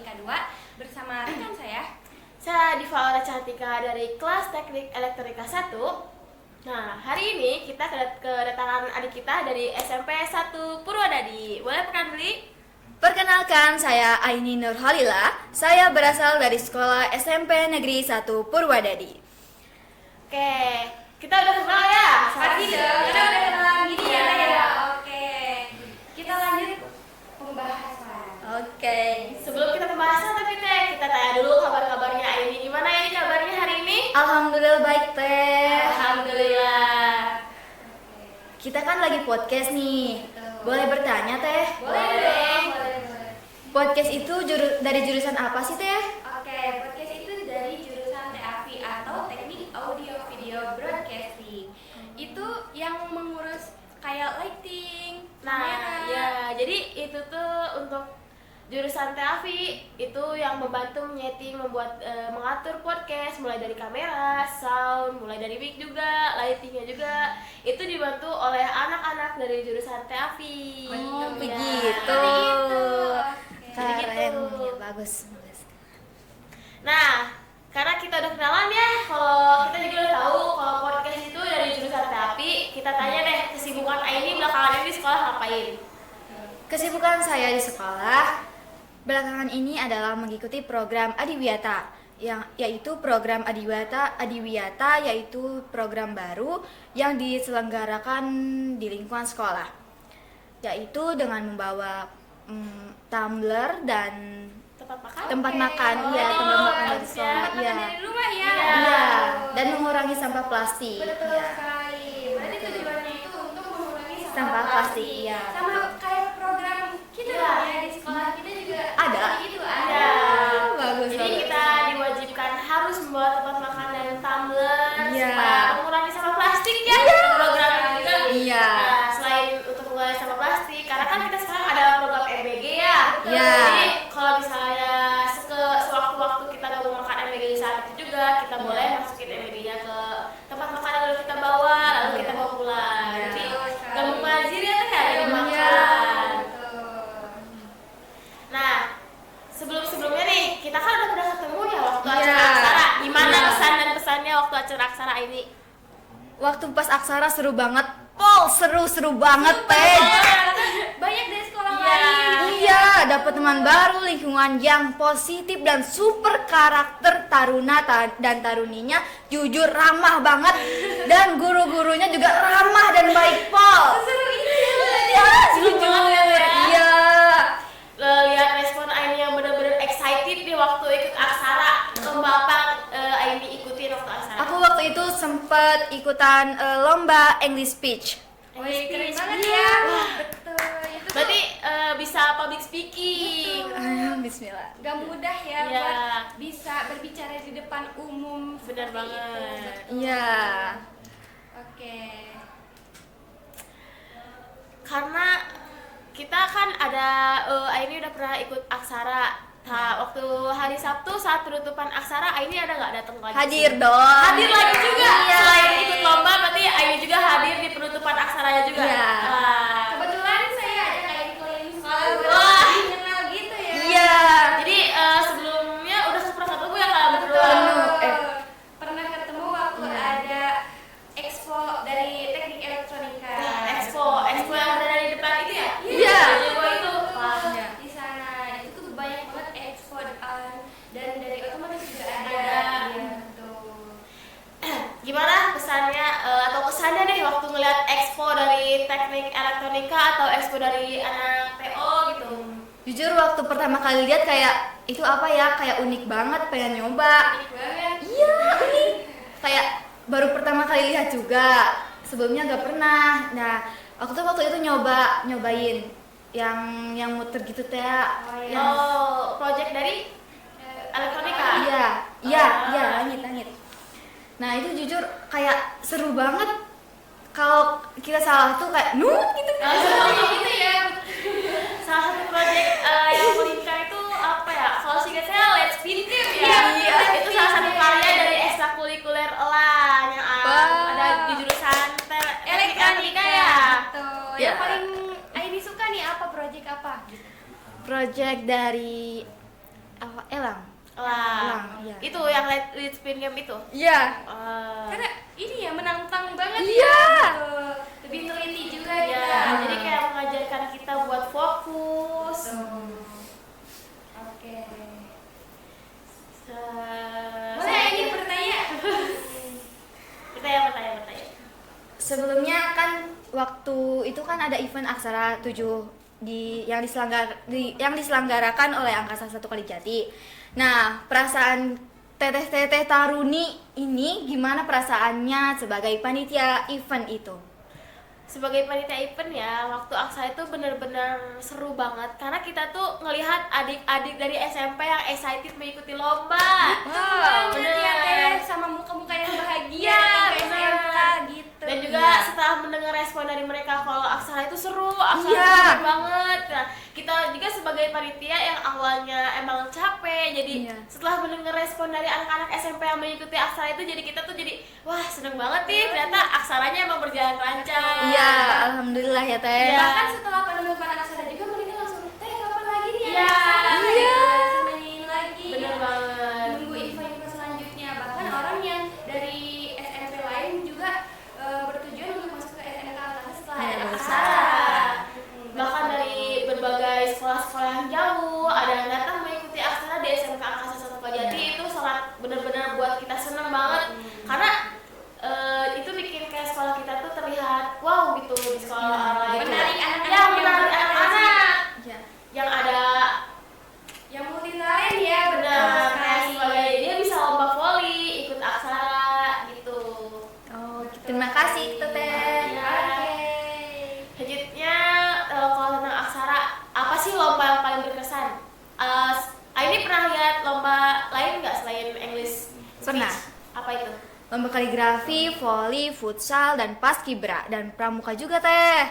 Elektronika 2 bersama rekan saya. Saya Diva Cantika dari kelas Teknik Elektronika 1. Nah, hari ini kita kedatangan adik kita dari SMP 1 Purwodadi. Boleh perkenalkan? Perkenalkan, saya Aini Nurhalila. Saya berasal dari sekolah SMP Negeri 1 Purwodadi. Oke, kita udah kenal ya? Pasti dong, kita udah kenalan gini ya. Oke, kita lanjut pembahasan. Oke. Sebelum kita pembahasan tapi kita tanya dulu kabar-kabarnya Aini. Gimana ya kabarnya hari ini? Alhamdulillah baik teh. Alhamdulillah. Kita kan lagi podcast nih. Boleh bertanya teh? Boleh. Podcast itu dari jurusan apa sih teh? Oke, podcast itu dari jurusan TAV atau Teknik Audio Video Broadcasting. Itu yang mengurus kayak lighting, Nah, kamera. ya, jadi itu tuh untuk jurusan TAV itu yang membantu membuat mengatur podcast mulai dari kamera, sound, mulai dari mic juga, lightingnya juga itu dibantu oleh anak-anak dari jurusan TAV. Oh, Ya. begitu. Jadi Keren, gitu. ya bagus. Nah, karena kita udah kenalan ya, kalau kita juga udah tahu kalau podcast itu dari jurusan TAV, kita tanya deh kesibukan Aini belakangan ini di sekolah ngapain? Kesibukan saya di sekolah belakangan ini adalah mengikuti program Adiwiyata, yaitu program Adiwiyata yaitu program baru yang diselenggarakan di lingkungan sekolah, yaitu dengan membawa tumbler dan Tempat makan? iya, tempat makan dari bisa sekolah, makan iya. dari rumah ya. Iya, dan mengurangi sampah plastik. Betul Iya. sekali. Berarti tujuannya itu untuk mengurangi Sampah plastik, iya. Sama kayak program kita Iya. ya di sekolah kita juga Ada. Itu Ada. Bagus, Jadi bagus. kita diwajibkan harus membawa tempat makan dan tumbler Iya. supaya mengurangi sampah plastik ya. Program ini juga. Iya. Nah, selain untuk mengurangi sampah plastik, karena kan kita sekarang ada program MBG ya. Iya. Jadi kalau misalnya sewaktu-waktu kita nggak mau makan MBG di saat itu juga, kita boleh masukin MBG-nya ke tempat makan yang udah kita bawa, lalu kita bawa pulang. Iya. Jadi Betul sekali. nggak mubazir ya teh ya Iya. dimakan. Betul. Nah, sebelumnya nih, kita kan udah pernah ketemu ya waktu Iya. acara aksara. Gimana Iya. kesan dan pesannya waktu acara aksara ini? Waktu pas aksara seru banget. Pol, seru banget teh. Banyak dari sekolah Iya. lain. Iya, dapat teman baru, lingkungan yang positif dan super karakter dan taruninya jujur ramah banget dan guru-gurunya juga ramah dan baik, Pol. Seru ini Iya, Seru banget ya, Teh. Iya. Lihat respon Aini yang bener-bener excited nih waktu ikut aksara. Lomba apa Aini ikutin waktu aksara? Aku waktu itu sempat ikutan lomba English speech. Wih, keren banget Iya. ya. Wah. Betul. Itu tuh Berarti bisa public speaking. Bismillah. gak mudah ya Iya. buat bisa berbicara di depan umum. Bener seperti banget. itu. Betul. Iya. Oke. Karena kita kan ada Aini udah pernah ikut aksara. Nah, waktu hari Sabtu saat penutupan aksara Aini ada nggak datang lagi? Hadir dong. Hadir lagi juga. Iya. Selain ikut lomba, berarti Aini juga hadir di penutupan aksaranya juga. Iya. Wah. Kebetulan saya ada kayak di keliling sekolah Wah. kenal gitu ya. Iya. Jadi sebelumnya udah pernah ketemu ya kak berdua. Ketemu. Pernah ketemu waktu Iya. ada expo dari Teknik Elektronika. Nah, expo yang ada di depan itu ya? Iya. Jawa itu. Wah. Iya. Di sana itu tuh banyak banget expo dan dari otomotif juga ada. Ada. Iya, betul. Gimana pesannya atau kesannya deh waktu ngeliat expo dari Teknik Elektronika atau expo dari anak TO gitu? Jujur waktu pertama kali lihat kayak itu apa ya, kayak unik banget, pengen nyoba. Unik banget. Iya, unik. Kayak baru pertama kali lihat juga. Sebelumnya nggak pernah. Nah, waktu itu nyobain yang muter gitu teh. Oh, iya. Yang Project dari Elektronika? Iya, langit. Nah, itu jujur kayak seru banget. Kalau kita salah tuh kayak nut gitu. Gitu ya. Salah satu project yang mengincar itu apa ya? Kalau singkat saya Let's Pintir ya. Iya. Itu salah satu karya dari ekstrakurikuler ELAN yang Wah. ada di jurusan Elektronika ya. Betul. Ya. Yang paling Aini suka nih apa project apa? Project dari Elang. Lah, iya. itu yang lead spin game itu. Iya. Karena ini ya menantang banget Iya. ya gitu. Lebih teliti juga Ya, kita. jadi kayak mengajarkan kita buat fokus. Oke. Saya Boleh ini bertanya? bertanya. Sebelumnya kan waktu itu kan ada event Aksara 7 yang diselenggarakan oleh Angkasa 1 Kalijati. Nah, perasaan teteh-teteh Taruni ini gimana perasaannya sebagai panitia event itu? Sebagai panitia event ya, waktu Aksa itu benar-benar seru banget karena kita tuh ngelihat adik-adik dari SMP yang excited mengikuti lomba. Banget bener. ya Teh, sama muka-muka yang bahagia Iya, gitu, bener. SMK gitu. Dan juga setelah mendengar respon dari mereka kalau Aksara itu seru, Aksara Iya. itu seru banget. Nah, kita juga sebagai panitia yang awalnya emang capek, jadi Iya. setelah mendengar respon dari anak-anak SMP yang mengikuti Aksara itu, jadi kita tuh jadi wah seneng banget nih, ternyata Aksaranya emang berjalan lancar. Iya, alhamdulillah ya Teh. Iya. Bahkan setelah penemukan Aksara juga mereka langsung, Teh kapan lagi nih Iya. Aksara? Iya. Langsung nanyain lagi. Bener banget. Nunggu event-event selanjutnya. Bahkan orang yang dari SMP lain juga bertujuan untuk masuk ke SMK Angkasa setelah Iya, ada betul. Aksara. Bahkan dari berbagai sekolah-sekolah yang jauh ada yang datang mengikuti Aksara di SMK Angkasa 1 Kalijati. Itu sangat benar-benar buat kita seneng banget karena itu bikin kayak sekolah kita tuh terlihat wow gitu di sekolah lain. Menarik anak-anak Ya, yang menarik anak-anak Iya. yang ada Yang multi talent ya, benar betul kayak sekali. sebagai dia bisa lomba voli, ikut Aksara gitu. Oh, terima kasih Teteh. Ya. Oke. Selanjutnya kalau tentang Aksara, apa sih lomba yang paling berkesan? Aini pernah lihat lomba lain nggak selain English speech? Pernah. Apa itu? Lomba kaligrafi, voli, futsal, dan paskibra dan pramuka juga Teh.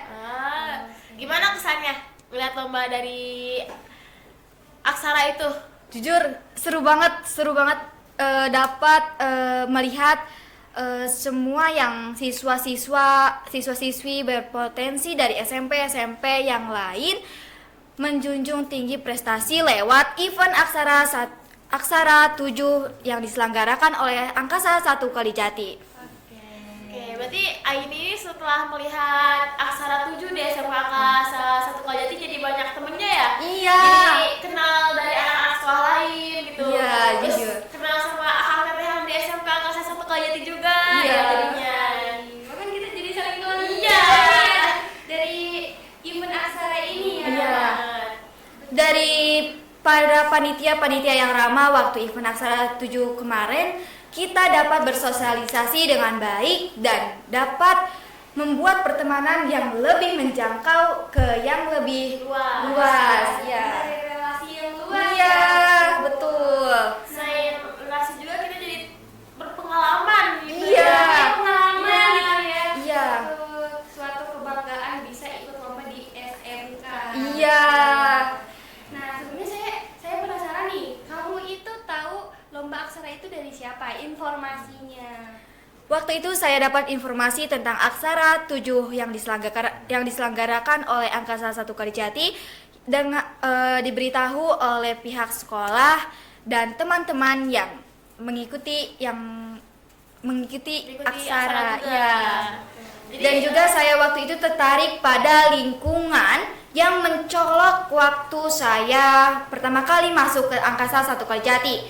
Gimana kesannya melihat lomba dari Aksara itu? Jujur seru banget dapat melihat semua yang siswa-siswi berpotensi dari SMP yang lain menjunjung tinggi prestasi lewat event Aksara 7 yang diselenggarakan oleh Angkasa 1 Kalijati. Oke, berarti Aini setelah melihat Aksara 7 di SMK Angkasa 1 Kalijati jadi banyak temennya ya? Iya. Jadi kenal dari anak-anak sekolah lain gitu. Iya, Terus jujur. kenal sama akang teteh yang di SMK Angkasa 1 Kalijati juga Iya. ya jadinya. Bahkan kita jadi saling kenal Iya. dari event Aksara ini ya. Iya. Dari para panitia-panitia yang ramah waktu event Aksara 7 kemarin, kita dapat bersosialisasi dengan baik dan dapat membuat pertemanan yang lebih menjangkau ke yang lebih luas. Ya. Dari relasi yang luas. Iya, betul. Selain relasi juga kita jadi berpengalaman gitu Iya. ya. Pengalaman gitu ya. Iya. Suatu kebanggaan bisa ikut lomba di SMK. Iya. Nah, sebelumnya saya penasaran nih, kamu itu tahu lomba Aksara itu dari siapa? Informasinya. Waktu itu saya dapat informasi tentang Aksara 7 yang diselenggarakan oleh Angkasa 1 Kalijati dan diberitahu oleh pihak sekolah dan teman-teman yang mengikuti Aksara. juga. Ya. Jadi, Dan juga saya waktu itu tertarik pada lingkungan yang mencolok waktu saya pertama kali masuk ke Angkasa 1 Kalijati,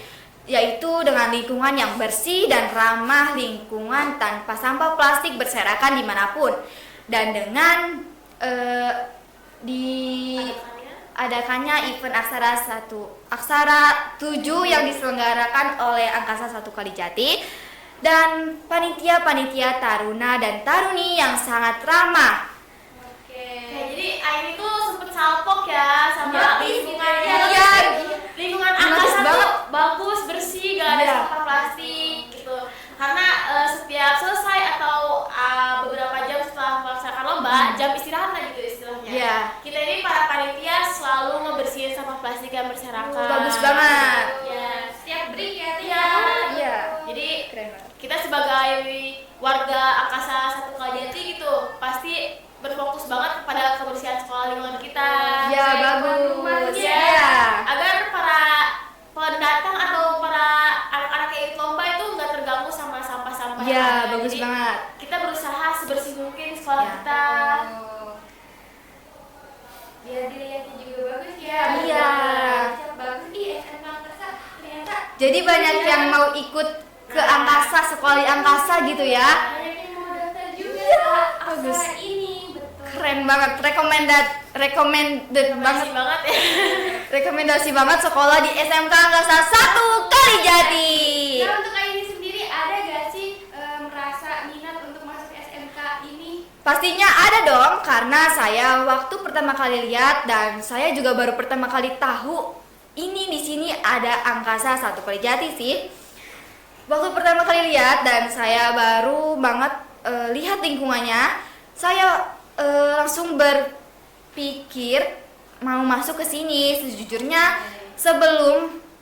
yaitu dengan lingkungan yang bersih dan ramah lingkungan tanpa sampah plastik berserakan dimanapun, dan dengan diadakannya event Aksara 7 yang diselenggarakan oleh Angkasa 1 Kalijati dan panitia-panitia taruna dan taruni yang sangat ramah. Oke, jadi Aini tuh sempet salpok ya sama Gratis lingkungannya. gitu ya. Lingkungan Gratis Angkasa tuh banget. bagus, bersih, gak ada Iya. sampah plastik gitu. Karena setiap selesai atau beberapa jam setelah melaksanakan lomba, jam istirahat lah gitu istilahnya. Iya. Kita ini para panitia selalu ngebersihin sampah plastik yang berserakan. Bagus banget. Ya. Setiap break ya. Iya. Iya. Jadi Keren banget. kita sebagai warga Angkasa 1 Kalijati gitu pasti berfokus banget kepada kebersihan sekolah lingkungan kita. Ya, Baik, bagus. rumahnya. Ya, Iya. agar para Iya, bagus jadi banget. kita berusaha sebersih mungkin sekolah Ya. kita. Biar dilihatnya juga bagus ya. Iya. Betul. Bagus. Ih, SMK Angkasa ternyata Jadi banyak yang mau ikut ke angkasa, sekolah di angkasa gitu ya. banyak yang mau daftar juga. bagus. Aksara ini betul. Keren banget, recommended banget. Makasih banget ya. Rekomendasi banget sekolah di SMK Angkasa 1 Kalijati. Nah, untuk Aini sendiri ada gak sih merasa minat untuk masuk SMK ini? Pastinya ada dong, karena saya waktu pertama kali lihat dan saya juga baru pertama kali tahu ini di sini ada Angkasa 1 Kalijati sih. Waktu pertama kali lihat dan saya baru banget lihat lingkungannya, saya langsung berpikir mau masuk ke sini. Sejujurnya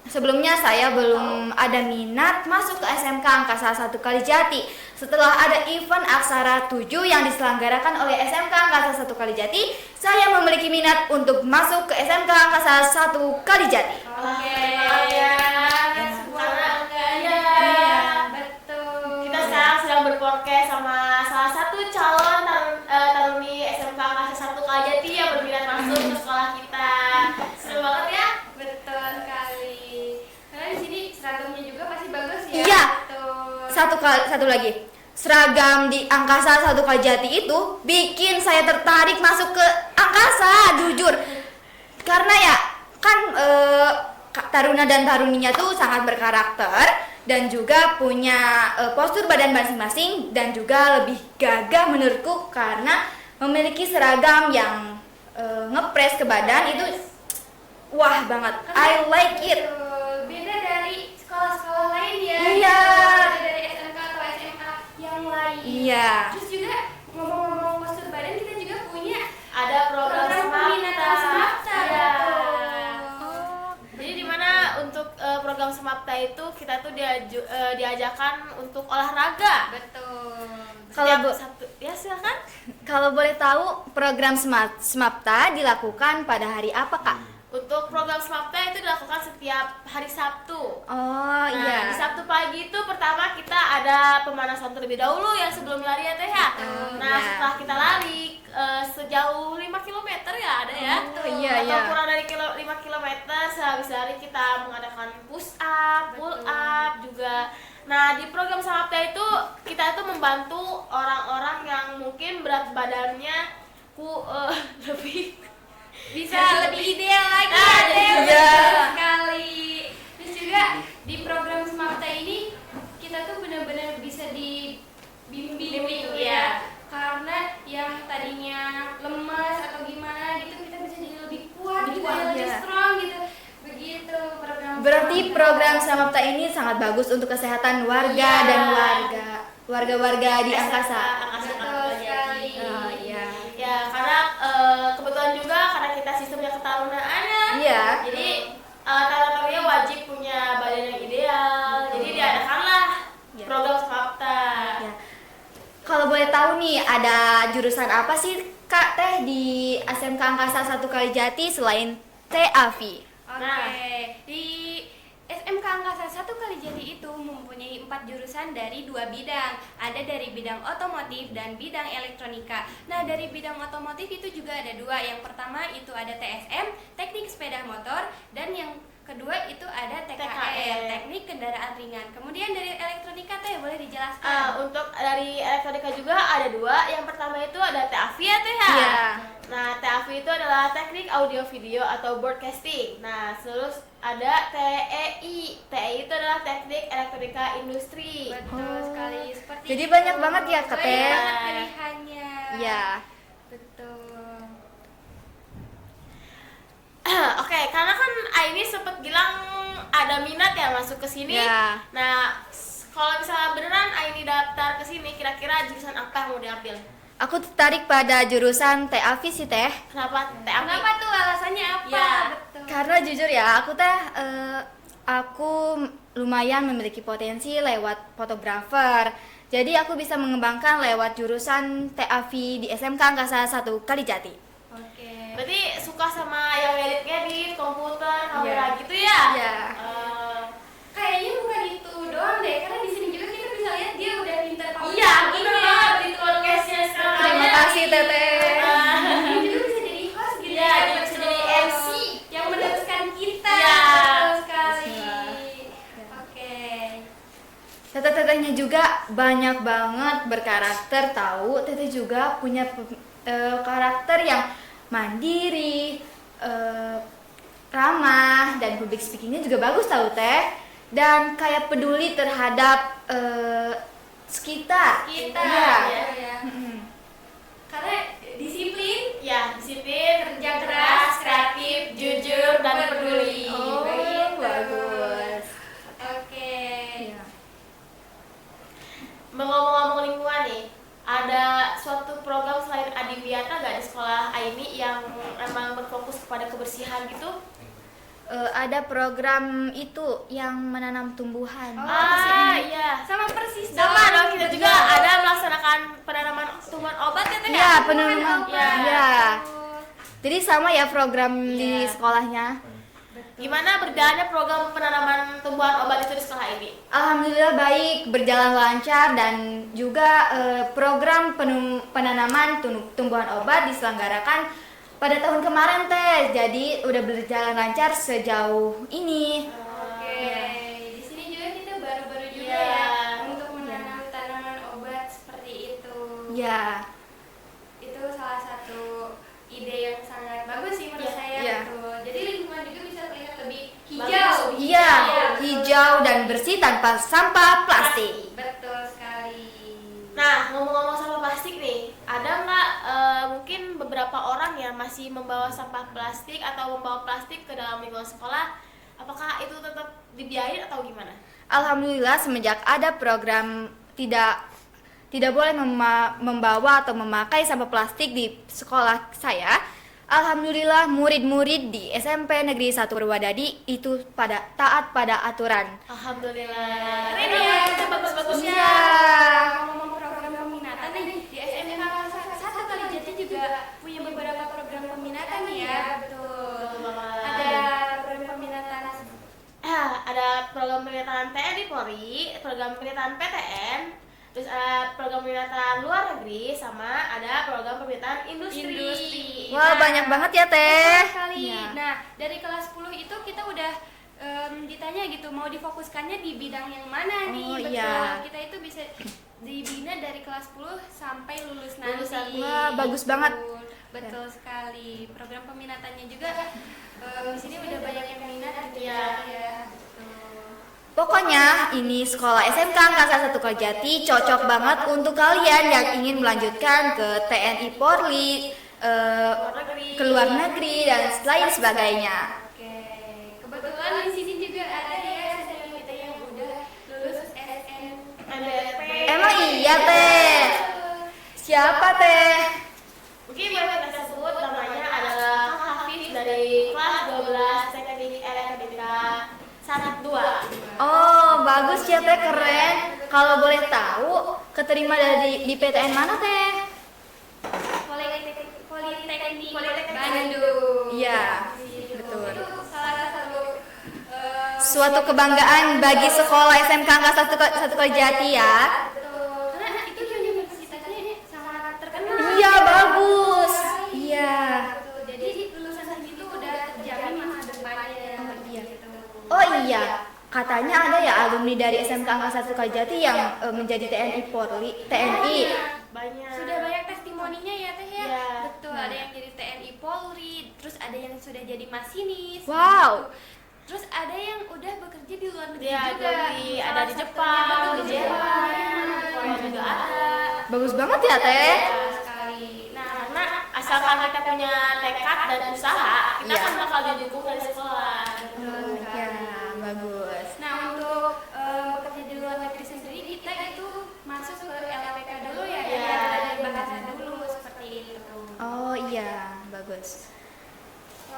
sebelumnya saya belum ada minat masuk ke SMK Angkasa 1 Kalijati. Setelah ada event Aksara 7 yang diselenggarakan oleh SMK Angkasa 1 Kalijati, saya memiliki minat untuk masuk ke SMK Angkasa 1 Kalijati. Oke. Ya. Sebuah Karena kebanggaan. ya, Iya, betul. kita sekarang sedang berpodcast sama salah satu calon taruni SMK Angkasa 1 Kalijati yang berminat masuk ke sekolah kita. Seru banget ya. Betul sekali. Karena di sini seragamnya juga pasti bagus ya. Iya. Betul. Satu lagi. Seragam di Angkasa 1 Kalijati itu bikin saya tertarik masuk ke angkasa, jujur. Karena ya kan taruna dan taruninya tuh sangat berkarakter dan juga punya postur badan masing-masing dan juga lebih gagah menurutku karena memiliki seragam yang ngepres ke badan itu wah banget. I like it. Betul. Beda dari sekolah-sekolah lain ya. Iya. Beda dari SMK atau SMA yang lain. Iya. Terus juga ngomong-ngomong postur badan kita juga punya Ada program peminatan Semapta. Iya. Betul. Jadi di mana untuk program Semapta itu kita tuh diajarkan untuk olahraga. Betul. Setiap Kalau Sabtu, ya silakan. Kalau boleh tahu program Semapta dilakukan pada hari apa, Kak? Untuk program Semapta itu dilakukan setiap hari Sabtu. Oh Nah, iya. di Sabtu pagi itu pertama kita ada pemanasan terlebih dahulu yang sebelum lari ya Teh ya. Nah, iya. setelah kita lari sejauh 5 km ya ada ya. Oh, iya, Atau iya. kurang dari 5 km sehabis lari kita mengadakan push up, pull Betul. up juga. Nah, di program Semapta itu kita itu membantu orang-orang yang mungkin berat badannya lebih Bisa lebih ideal lagi Ah, ya, jadi Teh. iya. Betul sekali. Terus juga di program Semapta ini kita tuh benar-benar bisa dibimbing gitu ya. Karena yang tadinya lemas atau gimana gitu kita bisa jadi lebih kuat gitu, kuat, lebih ya. strong gitu. Begitu program. Berarti Semapta. program Semapta ini sangat bagus untuk kesehatan warga Iya. dan warga-warga di angkasa. Betul sekali. Oh, iya. Ya, karena kebetulan juga karena kita sistemnya ketarunaan ya. Iya. Jadi taruna wajib punya badan yang ideal. Jadi diadakanlah Iya. program Semapta. Ya. Kalau boleh tahu nih, ada jurusan apa sih Kak Teh di SMK Angkasa 1 Kalijati selain TAV? Oke, Nah. di SMK Angkasa 1 Kalijati itu mempunyai 4 jurusan dari 2 bidang. Ada dari bidang otomotif dan bidang elektronika. Nah, dari bidang otomotif itu juga ada 2. Yang pertama itu ada TSM, teknik sepeda motor, dan yang kedua itu ada TKR, teknik kendaraan ringan. Kemudian dari elektronika Teh boleh dijelaskan? Untuk dari elektronika juga ada 2. Yang pertama itu ada TAV ya Teh ya. Iya. Nah, TAV itu adalah teknik audio video atau broadcasting. Nah, terus ada TEI. TEI itu adalah teknik elektronika industri. Betul sekali, seperti Jadi itu. banyak banget ya, Kak Teh. Banyak banget pilihannya. Iya. Betul. Oke, karena kan Aini sempat bilang ada minat ya masuk ke sini. Ya. Nah, kalau misalnya beneran Aini daftar ke sini, kira-kira jurusan apa yang mau diambil? Aku tertarik pada jurusan TAV sih Teh. Kenapa TAV? Kenapa tuh alasannya apa? Ya. Betul. Karena jujur ya, aku lumayan memiliki potensi lewat fotografer. Jadi aku bisa mengembangkan lewat jurusan TAV di SMK Angkasa 1 Kalijati. Oke. Berarti suka sama yang edit-edit, komputer, kamera Iya. gitu ya? Iya. Eh, Kayaknya bukan itu doang deh, karena di sini juga kita bisa lihat dia udah pintar tetehnya juga banyak banget berkarakter. Tahu teteh juga punya karakter yang mandiri, ramah, dan public speakingnya juga bagus tahu teh. Dan kayak peduli terhadap sekitar. Kita Iya. ya. Karena disiplin, Disiplin, kerja keras, kreatif, jujur, dan peduli. Oh, Begitu. bagus. Oke. Iya. Ngomong-ngomong lingkungan nih, ada suatu program selain Adiwiyata gak di sekolah Aini yang emang berfokus kepada kebersihan gitu? Ada program itu yang menanam tumbuhan. Iya. Sama persis Sama dong, kita juga ada melaksanakan penanaman tumbuhan obat ya Teh? Iya, penanaman. Iya. Iya. Jadi sama ya program di Iya. sekolahnya. Gimana berjalannya program penanaman tumbuhan obat itu di sekolah ini? Alhamdulillah baik, berjalan lancar, dan juga program penanaman tumbuhan obat diselenggarakan pada tahun kemarin teh. Jadi udah berjalan lancar sejauh ini. Oke. Di sini juga kita baru-baru juga Iya. ya untuk menanam tanaman obat seperti itu. Ya. Itu salah satu ide yang sangat bagus sih menurut saya. Iya. Betul. Jadi lingkungan juga bisa terlihat lebih hijau. Bagus. Iya, hijau dan bersih tanpa sampah plastik. Betul sekali. Nah, ngomong-ngomong sampah plastik nih, ada nggak mungkin beberapa orang yang masih membawa sampah plastik atau membawa plastik ke dalam lingkungan sekolah? Apakah itu tetap dibiayain atau gimana? Alhamdulillah semenjak ada program tidak boleh membawa atau memakai sampah plastik di sekolah saya, alhamdulillah murid-murid di SMP Negeri 1 Purwadadi itu taat pada aturan. Alhamdulillah. Keren ya, itu bagus-bagus ya. Iya. Ngomong program peminatan nih, di SMK 1 Kalijati juga punya beberapa program peminatan nih ya. Betul. Ada program peminatan Ada program peminatan TNI Polri, program peminatan PTN, terus ada program peminatan luar negeri, sama ada program peminatan industri. Wah, banyak banget ya teh. sekali. Iya. Nah, dari kelas 10 itu kita udah ditanya gitu mau difokuskannya di bidang yang mana nih. Oh, Betul. iya. Kita itu bisa dibina dari kelas 10 sampai lulus nanti. Lulusan. Wah, bagus banget. Betul sekali. Program peminatannya juga di sini udah banyak yang minat gitu Iya. ya. Betul. Pokoknya ini sekolah SMK Angkasa 1 Kalijati cocok banget untuk kalian yang ingin melanjutkan ke TNI Polri, ke luar negeri, dan lain sebagainya. Oke. Kebetulan di sini juga ada ya senior kita yang udah lulus MBP. Emang iya teh? Siapa teh? Mungkin boleh kita sebut namanya adalah Kang Hafiz dari kelas 12 Teknik Elektronika 1-2. Oh, bagus ya teh, keren. Kalau boleh tahu, keterima di PTN mana teh? Politeknik Bandung. Iya, Gitu. betul. Itu salah satu Suatu kebanggaan bagi sekolah SMK Angkasa 1 Kalijati ya. betul. Karena itu universitasnya sangat terkenal. Iya, bagus. Iya. Betul. Jadi lulusan segitu udah terjamin masa depannya. Iya. Gitu. Oh iya, katanya ada ya alumni dari SMK Angkasa 1 Kalijati yang menjadi TNI Polri, TNI. Banyak. Sudah banyak testimoninya ya teh ya. Iya. Betul. Ada yang jadi TNI Polri, terus ada yang sudah jadi masinis. Wow. gitu. Terus ada yang udah bekerja di luar negeri Iya, juga. ada di Jepang, di Jerman, di Korea juga ada. Bagus banget ya teh. Betul sekali. Nah, Karena asalkan kita punya tekad dan usaha, kita Iya. kan bakal didukung dari sekolah. Ya, bagus. nah untuk bekerja di luar negeri sendiri kita itu masuk ke LPK dulu ya. Iya. Kita dari bahasa dulu seperti itu. Oh iya, bagus.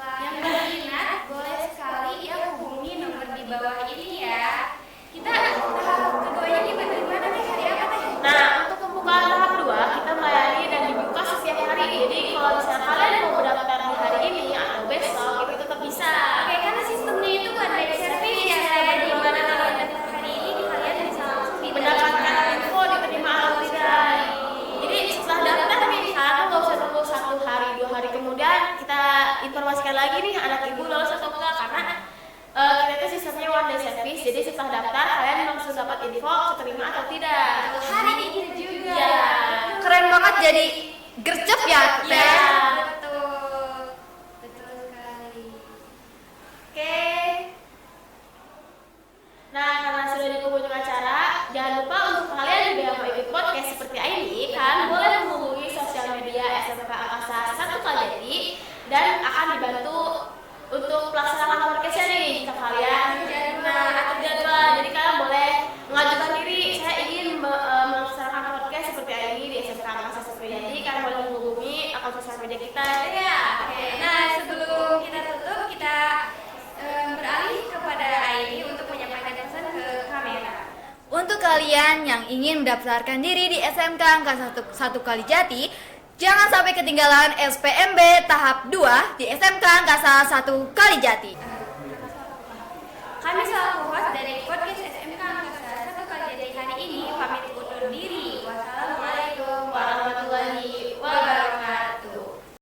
Yang berminat boleh sekali ya hubungi nomor di bawah ini ya. Kita tahap keduanya ini bagaimana nih, hari apa teh? Nah, untuk pembukaan tahap 2, kita melayani dan dibuka setiap hari. Jadi kalau misalnya kalian mau mendaftar di hari ini atau besok, itu tetap bisa. Oke, karena sistemnya itu kan live service ya, di mana kalau daftar hari ini kalian bisa langsung Mendapatkan info diterima atau tidak. Jadi setelah daftar nih, kalian nggak usah tunggu 1 hari, 2 hari kemudian kita informasikan lagi nih anak ibu lolos atau enggak, karena kita itu sistemnya one day service. Jadi setelah daftar kalian langsung dapat info terima atau jadi gercep ya, Teh. Iya. Betul. Betul sekali. Oke. Nah, karena sudah di penghujung acara, jangan lupa untuk kalian juga yang mau ikut podcast seperti ini, kan boleh menghubungi sosial media SMK Angkasa 1 Kalijati dan akan dibantu untuk pelaksanaan podcastnya nih ke kalian. Nah, atur jadwal. Jadi kalian boleh mengajukan diri, saya ingin melaksanakan podcast seperti ini di SMK Angkasa 1 Kalijati. Kalian boleh menghubungi akun sosial media kita. Ya, oke. Nah, sebelum kita tutup, kita beralih kepada Aini untuk menyampaikan pesan ke kamera. Untuk kalian yang ingin mendaftarkan diri di SMK Angka 1 Kalijati, jangan sampai ketinggalan SPMB tahap 2 di SMK Angkasa 1 Kalijati.